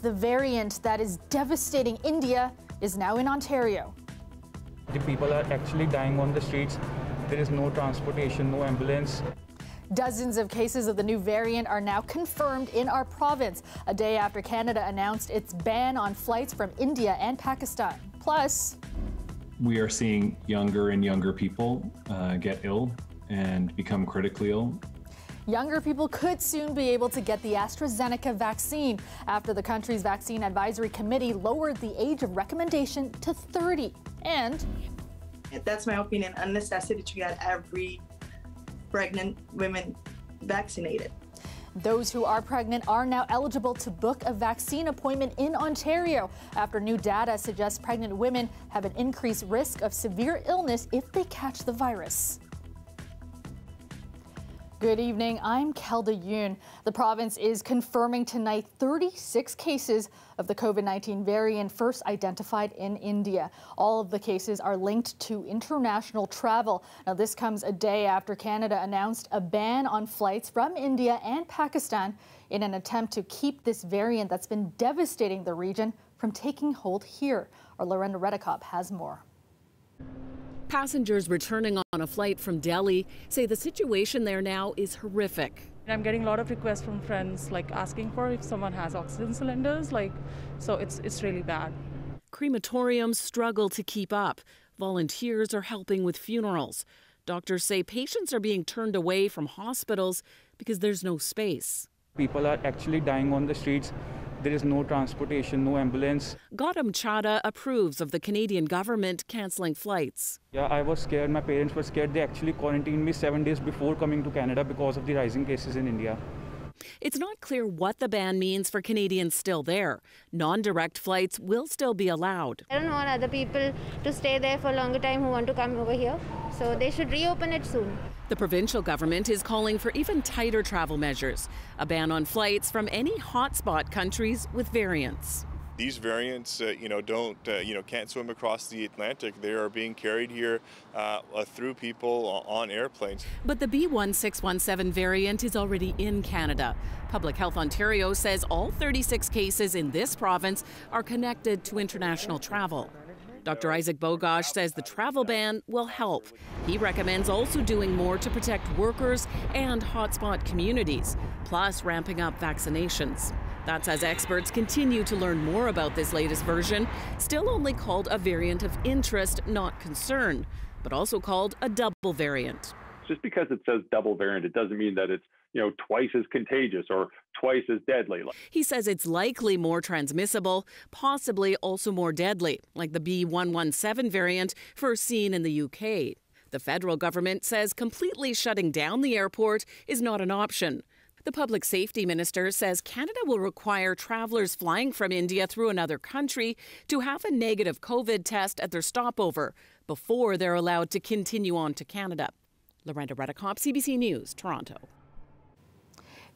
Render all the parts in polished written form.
The variant that is devastating India is now in Ontario. The people are actually dying on the streets. There is no transportation, no ambulance. Dozens of cases of the new variant are now confirmed in our province, a day after Canada announced its ban on flights from India and Pakistan. Plus, we are seeing younger and younger people get ill and become critically ill. Younger people could soon be able to get the AstraZeneca vaccine after the country's Vaccine Advisory Committee lowered the age of recommendation to 30. And that's my opinion, a necessity to get every pregnant women vaccinated. Those who are pregnant are now eligible to book a vaccine appointment in Ontario after new data suggests pregnant women have an increased risk of severe illness if they catch the virus. Good evening, I'm Kelda Yoon. The province is confirming tonight 36 cases of the COVID-19 variant first identified in India. All of the cases are linked to international travel. Now, this comes a day after Canada announced a ban on flights from India and Pakistan in an attempt to keep this variant that's been devastating the region from taking hold here. Our Lorenda Redekop has more. Passengers returning on a flight from Delhi say the situation there now is horrific. I'm getting a lot of requests from friends asking for if someone has oxygen cylinders, so it's really bad. Crematoriums struggle to keep up. Volunteers are helping with funerals. Doctors say patients are being turned away from hospitals because there's no space. People are actually dying on the streets. There is no transportation, no ambulance. Gautam Chadha approves of the Canadian government cancelling flights. Yeah, I was scared. My parents were scared. They actually quarantined me 7 days before coming to Canada because of the rising cases in India. It's not clear what the ban means for Canadians still there. Non-direct flights will still be allowed. I don't want other people to stay there for a longer time who want to come over here, so they should reopen it soon. The provincial government is calling for even tighter travel measures, a ban on flights from any hotspot countries with variants. These variants, can't swim across the Atlantic. They are being carried here through people on airplanes. But the B1617 variant is already in Canada. Public Health Ontario says all 36 cases in this province are connected to international travel. Dr. Isaac Bogosh says the travel ban will help. He recommends also doing more to protect workers and hotspot communities, plus ramping up vaccinations. That's as experts continue to learn more about this latest version, still only called a variant of interest, not concern, but also called a double variant. Just because it says double variant, it doesn't mean that it's twice as contagious or twice as deadly. He says it's likely more transmissible, possibly also more deadly, like the B117 variant first seen in the UK. The federal government says completely shutting down the airport is not an option. The public safety minister says Canada will require travellers flying from India through another country to have a negative COVID test at their stopover before they're allowed to continue on to Canada. Lorenda Redekop, CBC News, Toronto.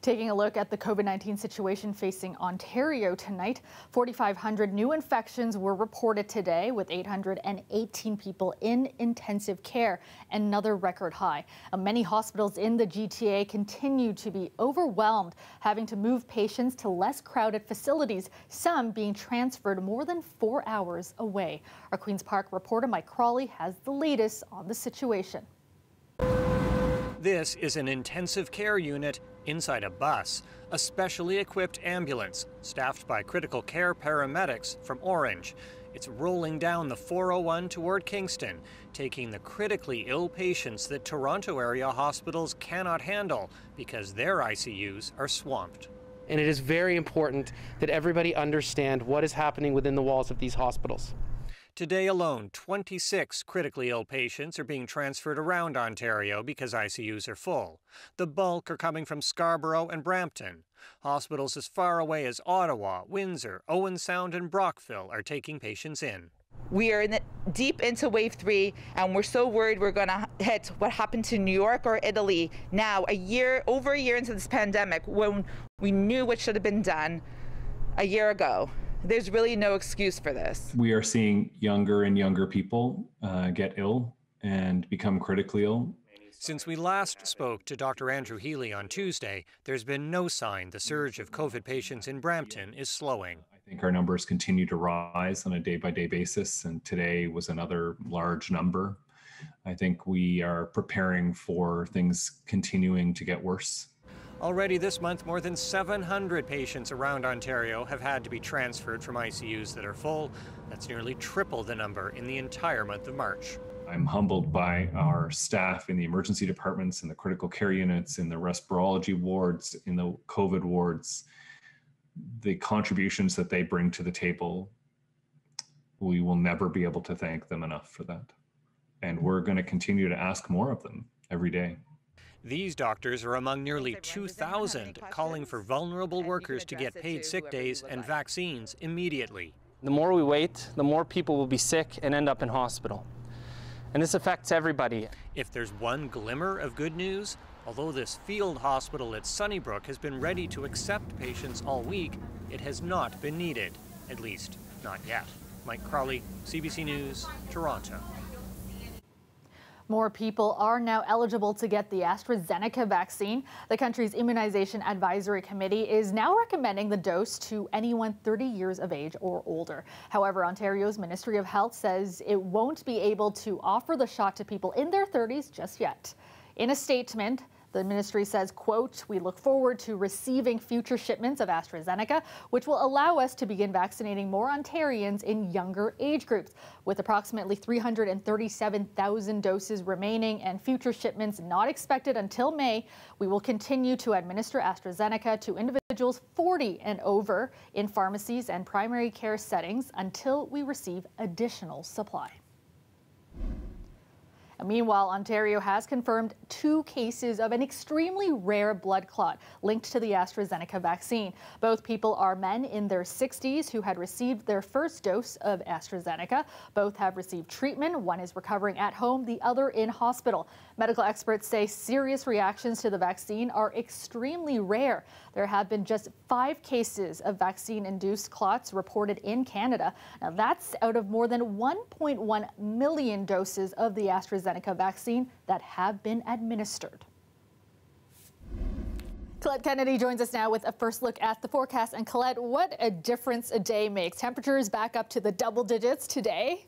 Taking a look at the COVID-19 situation facing Ontario tonight, 4,500 new infections were reported today, with 818 people in intensive care, another record high. Many hospitals in the GTA continue to be overwhelmed, having to move patients to less crowded facilities, some being transferred more than 4 hours away. Our Queen's Park reporter Mike Crawley has the latest on the situation. This is an intensive care unit inside a bus, a specially equipped ambulance staffed by critical care paramedics from Orange. It's rolling down the 401 toward Kingston, taking the critically ill patients that Toronto area hospitals cannot handle because their ICUs are swamped. And it is very important that everybody understand what is happening within the walls of these hospitals. Today alone, 26 critically ill patients are being transferred around Ontario because ICUs are full. The bulk are coming from Scarborough and Brampton. Hospitals as far away as Ottawa, Windsor, Owen Sound and Brockville are taking patients in. We are deep into wave 3, and we're so worried we're going to hit what happened to New York or Italy now, over a year into this pandemic, when we knew what should have been done a year ago. There's really no excuse for this. We are seeing younger and younger people get ill and become critically ill. Since we last spoke to Dr. Andrew Healy on Tuesday, there's been no sign the surge of COVID patients in Brampton is slowing. I think our numbers continue to rise on a day-by-day basis, and today was another large number. I think we are preparing for things continuing to get worse. Already this month, more than 700 patients around Ontario have had to be transferred from ICUs that are full. That's nearly triple the number in the entire month of March. I'm humbled by our staff in the emergency departments, in the critical care units, in the respirology wards, in the COVID wards. The contributions that they bring to the table, we will never be able to thank them enough for that. And we're going to continue to ask more of them every day. These doctors are among nearly 2,000 calling for vulnerable workers to get paid sick days and vaccines immediately. The more we wait, the more people will be sick and end up in hospital. And this affects everybody. If there's one glimmer of good news, although this field hospital at Sunnybrook has been ready to accept patients all week, it has not been needed, at least not yet. Mike Crawley, CBC News, Toronto. More people are now eligible to get the AstraZeneca vaccine. The country's Immunization Advisory Committee is now recommending the dose to anyone 30 years of age or older. However, Ontario's Ministry of Health says it won't be able to offer the shot to people in their 30s just yet. In a statement, the ministry says, quote, "We look forward to receiving future shipments of AstraZeneca, which will allow us to begin vaccinating more Ontarians in younger age groups. With approximately 337,000 doses remaining and future shipments not expected until May, we will continue to administer AstraZeneca to individuals 40 and over in pharmacies and primary care settings until we receive additional supply." Meanwhile, Ontario has confirmed 2 cases of an extremely rare blood clot linked to the AstraZeneca vaccine. Both people are men in their 60s who had received their first dose of AstraZeneca. Both have received treatment. One is recovering at home, the other in hospital. Medical experts say serious reactions to the vaccine are extremely rare. There have been just 5 cases of vaccine-induced clots reported in Canada. Now, that's out of more than 1.1 million doses of the AstraZeneca vaccine that have been administered. Colette Kennedy joins us now with a first look at the forecast. And Colette, what a difference a day makes. Temperatures back up to the double digits today.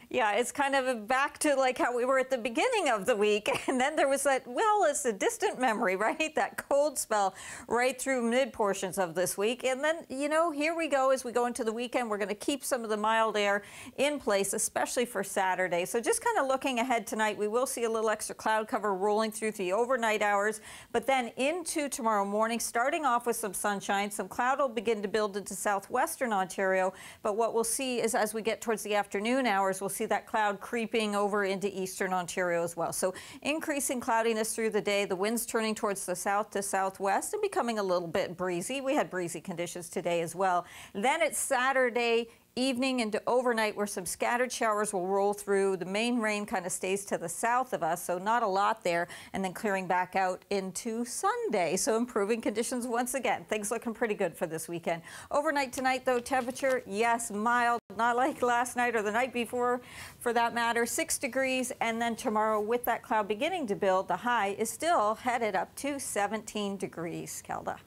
Yeah, it's kind of back to like how we were at the beginning of the week. And then there was that, well, it's a distant memory, right? That cold spell right through mid portions of this week. And then, you know, here we go as we go into the weekend. We're going to keep some of the mild air in place, especially for Saturday. So just kind of looking ahead tonight, we will see a little extra cloud cover rolling through the overnight hours. But then into tomorrow morning, starting off with some sunshine, some cloud will begin to build into southwestern Ontario. But what we'll see is as we get towards the afternoon hours, we'll see that cloud creeping over into eastern Ontario as well. So increasing cloudiness through the day, the winds turning towards the south to southwest and becoming a little bit breezy. We had breezy conditions today as well. Then it's Saturday evening into overnight where some scattered showers will roll through. The main rain kind of stays to the south of us, so not a lot there, and then clearing back out into Sunday. So improving conditions once again. Things looking pretty good for this weekend. Overnight tonight, though, temperature, yes, mild, not like last night or the night before for that matter, 6 degrees. And then tomorrow, with that cloud beginning to build, the high is still headed up to 17 degrees. Kelda.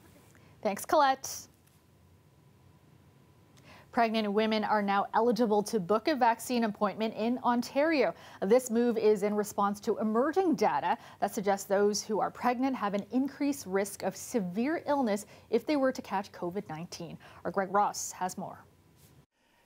Thanks, Colette. Pregnant women are now eligible to book a vaccine appointment in Ontario. This move is in response to emerging data that suggests those who are pregnant have an increased risk of severe illness if they were to catch COVID-19. Our Greg Ross has more.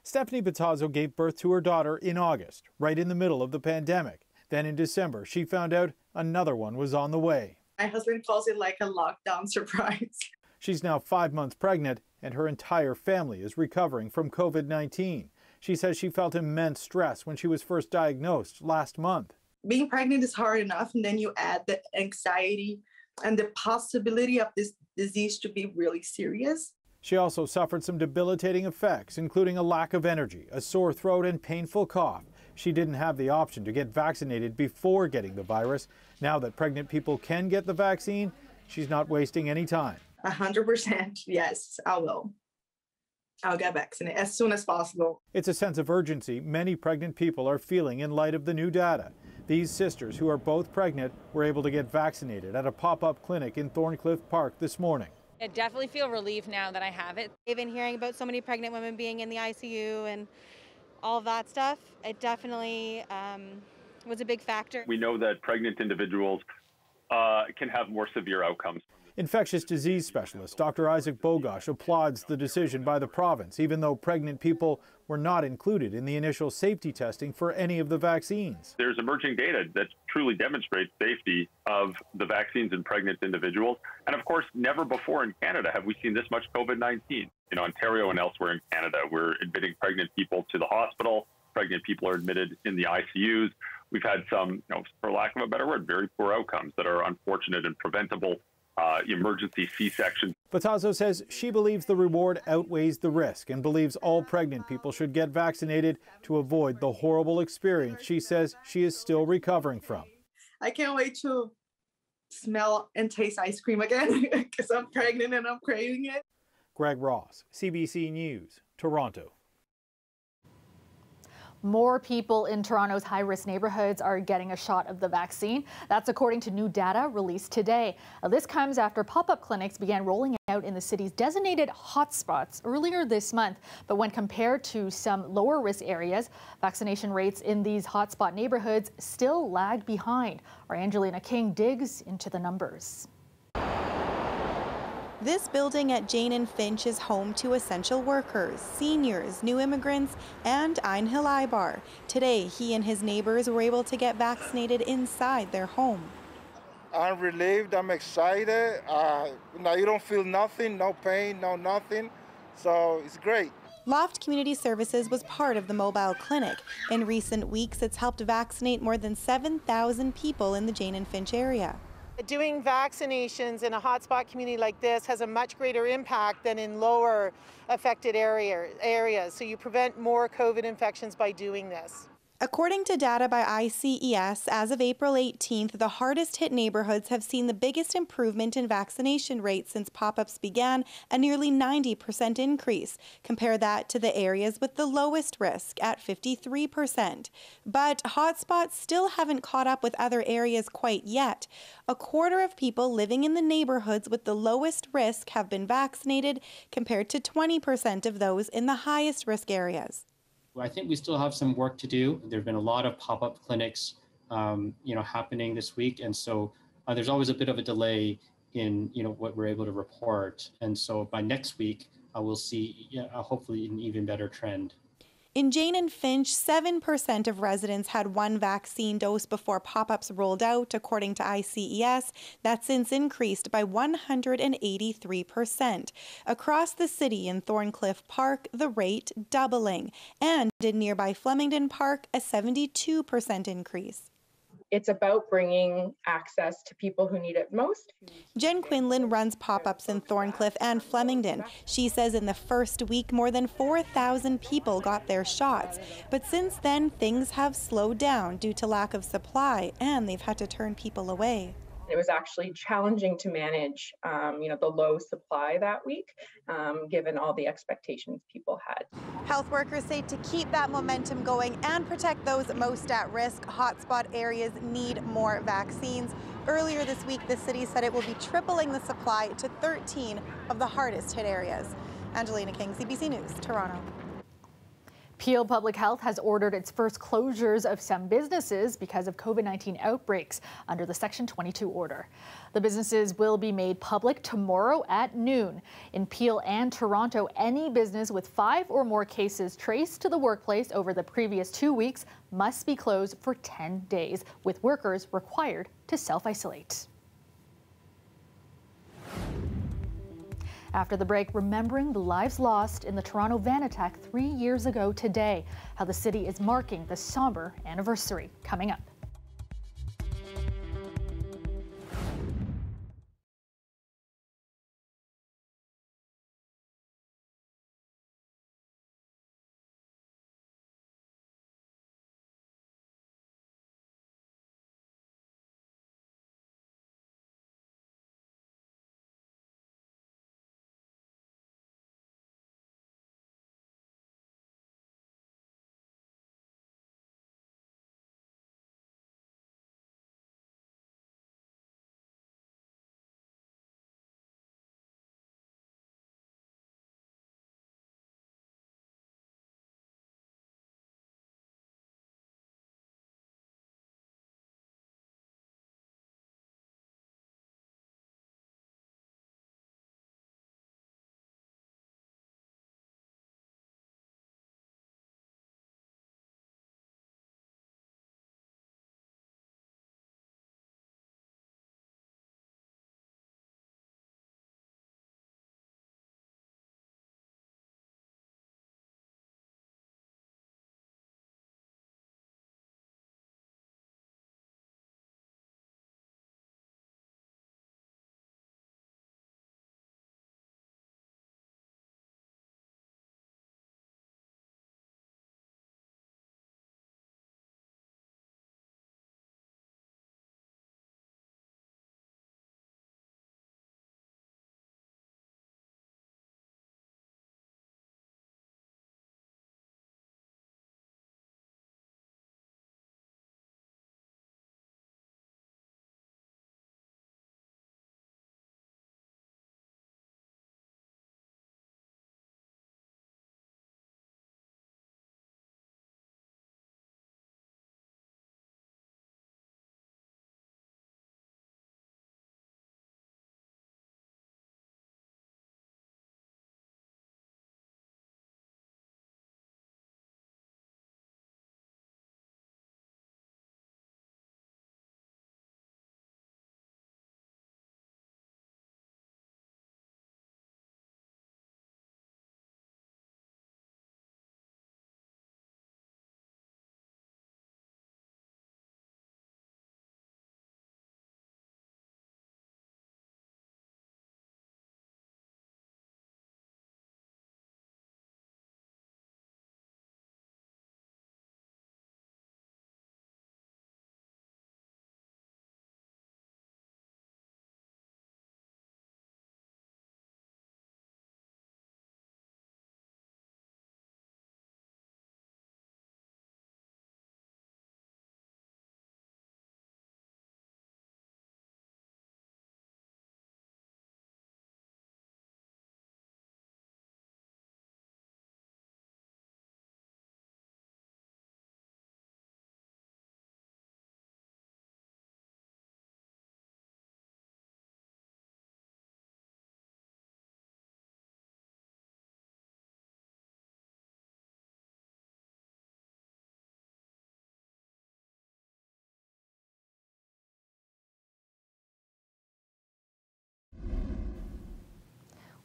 Stephanie Battazzo gave birth to her daughter in August, right in the middle of the pandemic. Then in December, she found out another one was on the way. My husband calls it like a lockdown surprise. She's now 5 months pregnant, and her entire family is recovering from COVID-19. She says she felt immense stress when she was first diagnosed last month. Being pregnant is hard enough, and then you add the anxiety and the possibility of this disease to be really serious. She also suffered some debilitating effects, including a lack of energy, a sore throat, and painful cough. She didn't have the option to get vaccinated before getting the virus. Now that pregnant people can get the vaccine, she's not wasting any time. 100%, yes, I will. I'll get vaccinated as soon as possible. It's a sense of urgency many pregnant people are feeling in light of the new data. These sisters, who are both pregnant, were able to get vaccinated at a pop-up clinic in Thorncliffe Park this morning. I definitely feel relieved now that I have it. I've been hearing about so many pregnant women being in the ICU and all of that stuff. It definitely was a big factor. We know that pregnant individuals can have more severe outcomes. Infectious disease specialist Dr. Isaac Bogosh applauds the decision by the province, even though pregnant people were not included in the initial safety testing for any of the vaccines. There's emerging data that truly demonstrates safety of the vaccines in pregnant individuals. And of course, never before in Canada have we seen this much COVID-19. In Ontario and elsewhere in Canada, we're admitting pregnant people to the hospital. Pregnant people are admitted in the ICUs. We've had some, for lack of a better word, very poor outcomes that are unfortunate and preventable. Emergency C-section. Batazzo says she believes the reward outweighs the risk and believes all pregnant people should get vaccinated to avoid the horrible experience she says she is still recovering from. I can't wait to smell and taste ice cream again because I'm pregnant and I'm craving it. Greg Ross, CBC News, Toronto. More people in Toronto's high-risk neighborhoods are getting a shot of the vaccine. That's according to new data released today. This comes after pop-up clinics began rolling out in the city's designated hotspots earlier this month. But when compared to some lower-risk areas, vaccination rates in these hotspot neighborhoods still lag behind. Our Angelina King digs into the numbers. This building at Jane and Finch is home to essential workers, seniors, new immigrants, and Ein Hill Ibar. Today, he and his neighbors were able to get vaccinated inside their home. I'm relieved, I'm excited. Now you don't feel nothing, no pain, no nothing. So it's great. Loft Community Services was part of the mobile clinic. In recent weeks, it's helped vaccinate more than 7,000 people in the Jane and Finch area. Doing vaccinations in a hotspot community like this has a much greater impact than in lower affected areas. So you prevent more COVID infections by doing this. According to data by ICES, as of April 18th, the hardest hit neighborhoods have seen the biggest improvement in vaccination rates since pop-ups began, a nearly 90% increase. Compare that to the areas with the lowest risk at 53%. But hotspots still haven't caught up with other areas quite yet. A quarter of people living in the neighborhoods with the lowest risk have been vaccinated, compared to 20% of those in the highest risk areas. I think we still have some work to do. There have been a lot of pop-up clinics, happening this week, and so there's always a bit of a delay in what we're able to report. And so by next week, we'll see hopefully an even better trend. In Jane and Finch, 7% of residents had one vaccine dose before pop-ups rolled out, according to ICES. That's since increased by 183%. Across the city in Thorncliffe Park, the rate doubling. And in nearby Flemington Park, a 72% increase. It's about bringing access to people who need it most. Jen Quinlan runs pop-ups in Thorncliffe and Flemington. She says in the first week, more than 4,000 people got their shots. But since then, things have slowed down due to lack of supply, and they've had to turn people away. It was actually challenging to manage, the low supply that week, given all the expectations people had. Health workers say to keep that momentum going and protect those most at risk, hotspot areas need more vaccines. Earlier this week, the city said it will be tripling the supply to 13 of the hardest hit areas. Angelina King, CBC News, Toronto. Peel Public Health has ordered its first closures of some businesses because of COVID-19 outbreaks under the Section 22 order. The businesses will be made public tomorrow at noon. In Peel and Toronto, any business with 5 or more cases traced to the workplace over the previous 2 weeks must be closed for 10 days, with workers required to self-isolate. After the break, remembering the lives lost in the Toronto van attack 3 years ago today, how the city is marking the somber anniversary. Coming up.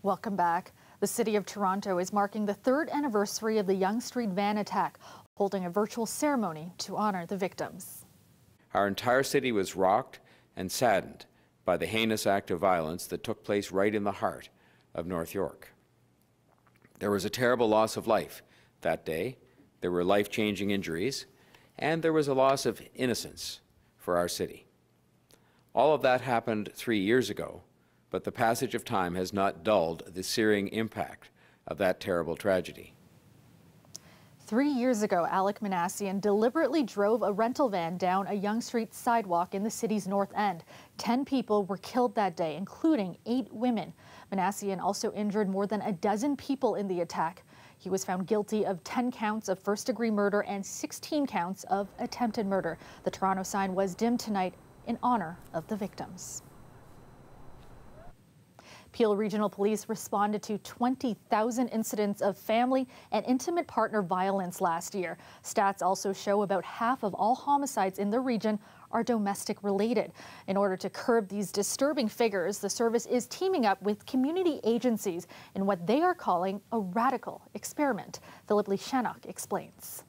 Welcome back. The City of Toronto is marking the 3rd anniversary of the Yonge Street van attack, holding a virtual ceremony to honor the victims. Our entire city was rocked and saddened by the heinous act of violence that took place right in the heart of North York. There was a terrible loss of life that day. There were life-changing injuries, and there was a loss of innocence for our city. All of that happened 3 years ago, but the passage of time has not dulled the searing impact of that terrible tragedy. 3 years ago, Alec Manassian deliberately drove a rental van down a Yonge Street sidewalk in the city's north end. 10 people were killed that day, including 8 women. Manassian also injured more than a dozen people in the attack. He was found guilty of 10 counts of first-degree murder and 16 counts of attempted murder. The Toronto sign was dimmed tonight in honor of the victims. Peel Regional Police responded to 20,000 incidents of family and intimate partner violence last year. Stats also show about half of all homicides in the region are domestic related. In order to curb these disturbing figures, the service is teaming up with community agencies in what they are calling a radical experiment. Philip Lee Shannock explains.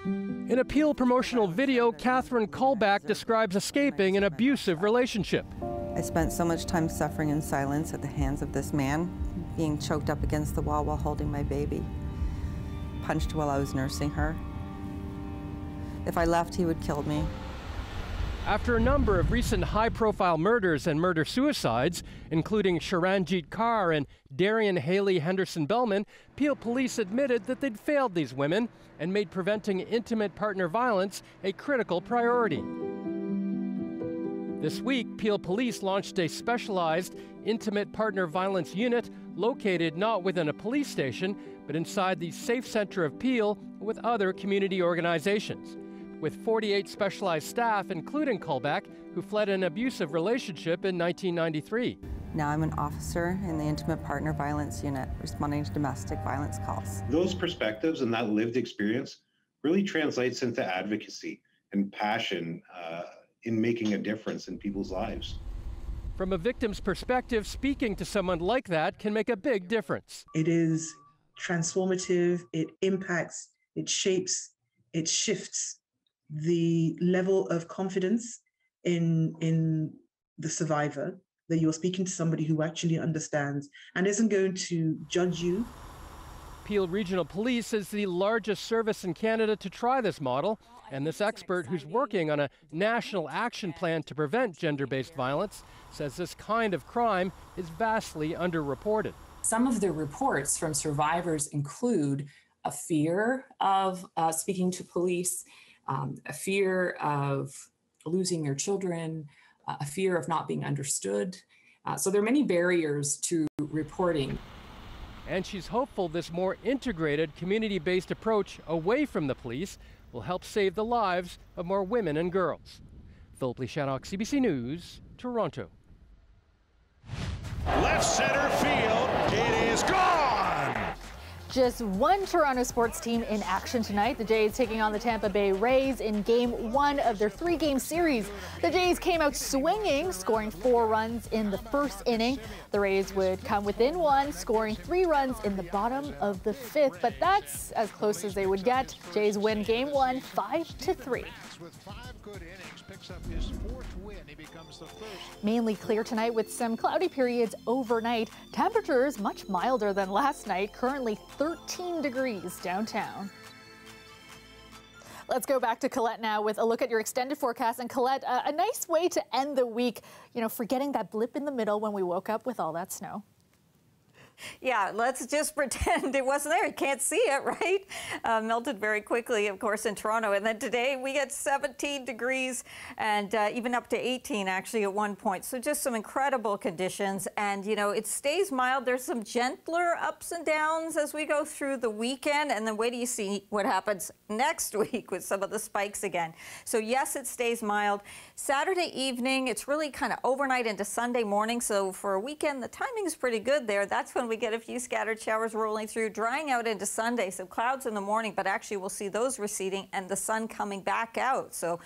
In a Peel promotional video, Catherine Colback describes escaping an abusive relationship. I spent so much time suffering in silence at the hands of this man, being choked up against the wall while holding my baby, punched while I was nursing her. If I left, he would kill me. After a number of recent high-profile murders and murder-suicides, including Sharanjit Kaur and Darian Haley Henderson-Bellman, Peel police admitted that they'd failed these women and made preventing intimate partner violence a critical priority. This week, Peel Police launched a specialized intimate partner violence unit located not within a police station, but inside the Safe Centre of Peel with other community organizations. With 48 specialized staff, including Colback, who fled an abusive relationship in 1993. Now I'm an officer in the intimate partner violence unit, responding to domestic violence calls. Those perspectives and that lived experience really translates into advocacy and passion in making a difference in people's lives. From a victim's perspective, speaking to someone like that can make a big difference. It is transformative, it impacts, it shapes, it shifts the level of confidence in the survivor, that you're speaking to somebody who actually understands and isn't going to judge you. Peel Regional Police is the largest service in Canada to try this model, and this expert, who's working on a national action plan to prevent gender-based violence, says this kind of crime is vastly underreported. Some of the reports from survivors include a fear of speaking to police, a fear of losing their children, a fear of not being understood. So there are many barriers to reporting. And she's hopeful this more integrated, community-based approach away from the police will help save the lives of more women and girls. Philip Lee Shannock, CBC News, Toronto. Left center field, it is gone! Just one Toronto sports team in action tonight. The Jays taking on the Tampa Bay Rays in Game 1 of their 3-game series. The Jays came out swinging, scoring 4 runs in the first inning. The Rays would come within 1, scoring 3 runs in the bottom of the 5th, but that's as close as they would get. Jays win Game 1, 5-3. With 5 good innings, picks up his 4th win. He becomes the first. Mainly clear tonight with some cloudy periods overnight. Temperatures much milder than last night, currently 13 degrees downtown. Let's go back to Colette now with a look at your extended forecast. And Colette, a nice way to end the week, you know, forgetting that blip in the middle when we woke up with all that snow. Yeah, let's just pretend it wasn't there. You can't see it, right? Melted very quickly, of course, in Toronto. And then today we get 17 degrees and even up to 18 actually at one point. So just some incredible conditions. And, you know, it stays mild. There's some gentler ups and downs as we go through the weekend. And then wait till you see what happens next week with some of the spikes again. So yes, it stays mild. Saturday evening, it's really kind of overnight into Sunday morning. So for a weekend, the timing is pretty good there. That's when we get a few scattered showers rolling through, drying out into Sunday. So clouds in the morning, but actually we'll see those receding and the sun coming back out. So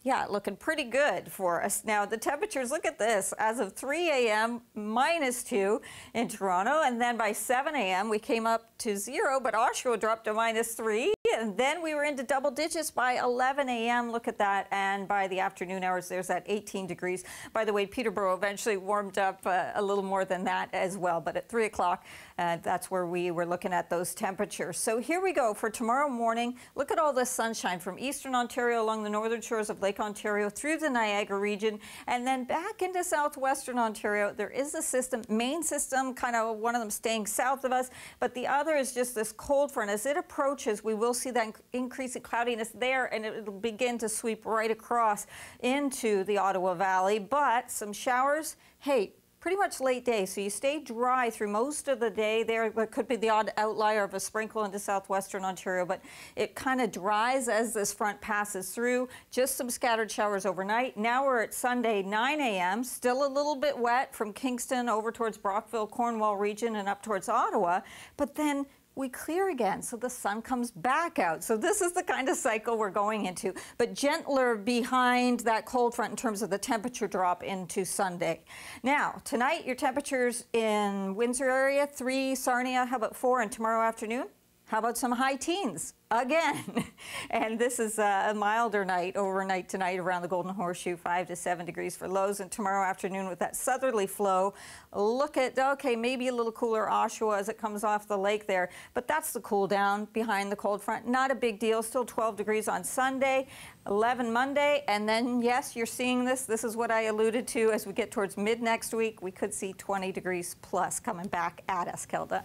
Yeah, looking pretty good for us. Now, the temperatures, look at this. As of 3 a.m., -2 in Toronto. And then by 7 a.m., we came up to 0, but Oshawa dropped to -3. And then we were into double digits by 11 a.m. Look at that. And by the afternoon hours, there's that 18 degrees. By the way, Peterborough eventually warmed up a little more than that as well. But at 3 o'clock, that's where we were looking at those temperatures. So here we go for tomorrow morning. Look at all this sunshine from eastern Ontario along the northern shores of Lake Ontario through the Niagara region and then back into southwestern Ontario. There is a system, main system, kind of one of them staying south of us, but the other is just this cold front. As it approaches, we will see that increase in cloudiness there, and it'll begin to sweep right across into the Ottawa Valley. But some showers, hey, pretty much late day, so you stay dry through most of the day. There could be the odd outlier of a sprinkle into southwestern Ontario, but it kind of dries as this front passes through. Just some scattered showers overnight. Now we're at Sunday, 9 a.m., still a little bit wet from Kingston over towards Brockville, Cornwall region and up towards Ottawa, but then we clear again, so the sun comes back out. So this is the kind of cycle we're going into, but gentler behind that cold front in terms of the temperature drop into Sunday. Now, tonight, your temperatures in Windsor area, 3, Sarnia, how about 4, and tomorrow afternoon? How about some high teens again? And this is a milder night overnight tonight around the Golden Horseshoe, 5 to 7 degrees for lows. And tomorrow afternoon with that southerly flow, look at, okay, maybe a little cooler Oshawa as it comes off the lake there. But that's the cool down behind the cold front. Not a big deal. Still 12 degrees on Sunday, 11 Monday. And then, yes, you're seeing this. This is what I alluded to as we get towards mid next week. We could see 20 degrees plus coming back at us, Kelda.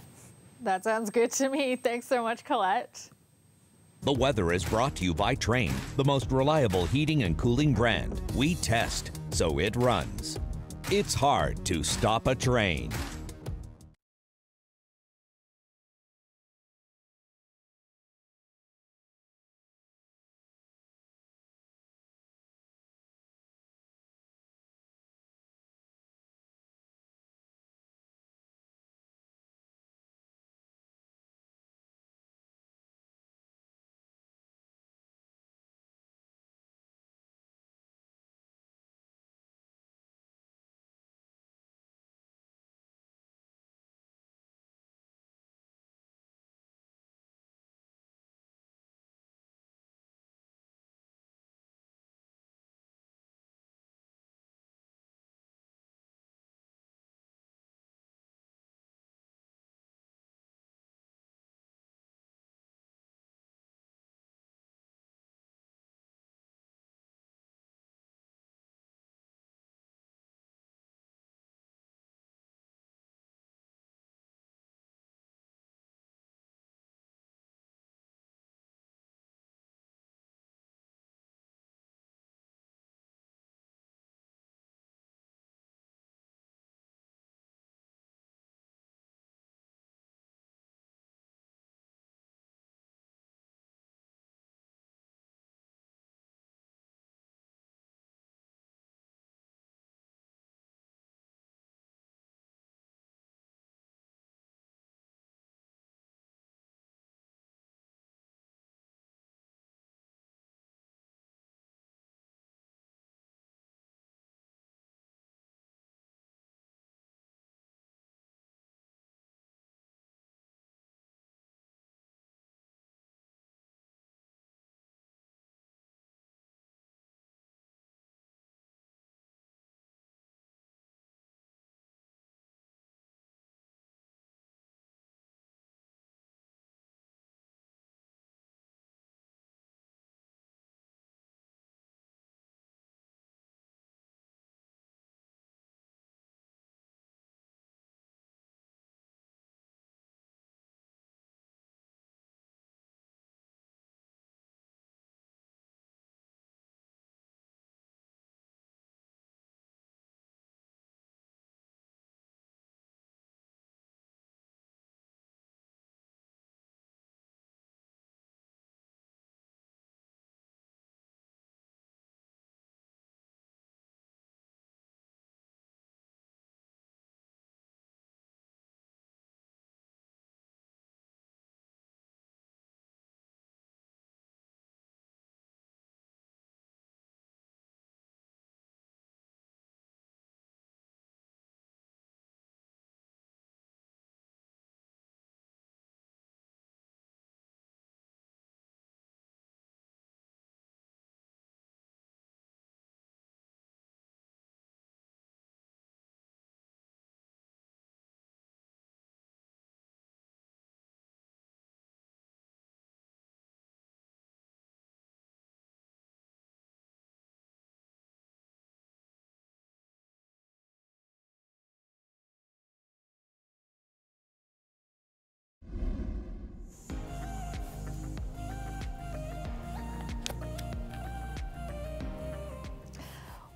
That sounds good to me. Thanks so much, Colette. The weather is brought to you by Trane, the most reliable heating and cooling brand. We test, so it runs. It's hard to stop a train.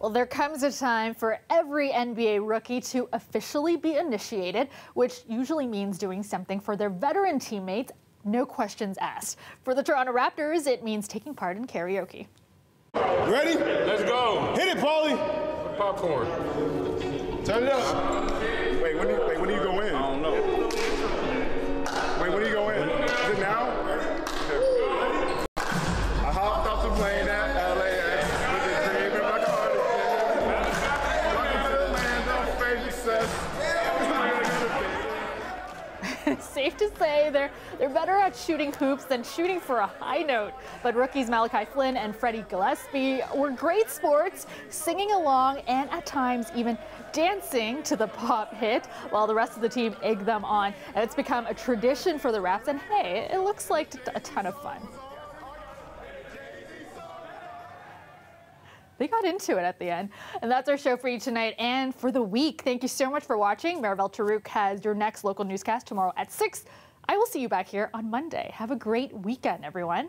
Well, there comes a time for every NBA rookie to officially be initiated, which usually means doing something for their veteran teammates, no questions asked. For the Toronto Raptors, it means taking part in karaoke. Ready? Let's go. Hit it, Paulie. Popcorn. Turn it up. Wait, when do you go in? I don't know. Wait, when do you go in? Is it now? I hopped off the plane at LAX with the dream in my car. Welcome to the land of favorite success. Safe to say they're better at shooting hoops than shooting for a high note. But rookies Malachi Flynn and Freddie Gillespie were great sports, singing along and at times even dancing to the pop hit while the rest of the team egged them on. And it's become a tradition for the Raps, and hey, it looks like a ton of fun. They got into it at the end. And that's our show for you tonight and for the week. Thank you so much for watching. Maribel Tarouk has your next local newscast tomorrow at 6. I will see you back here on Monday. Have a great weekend, everyone.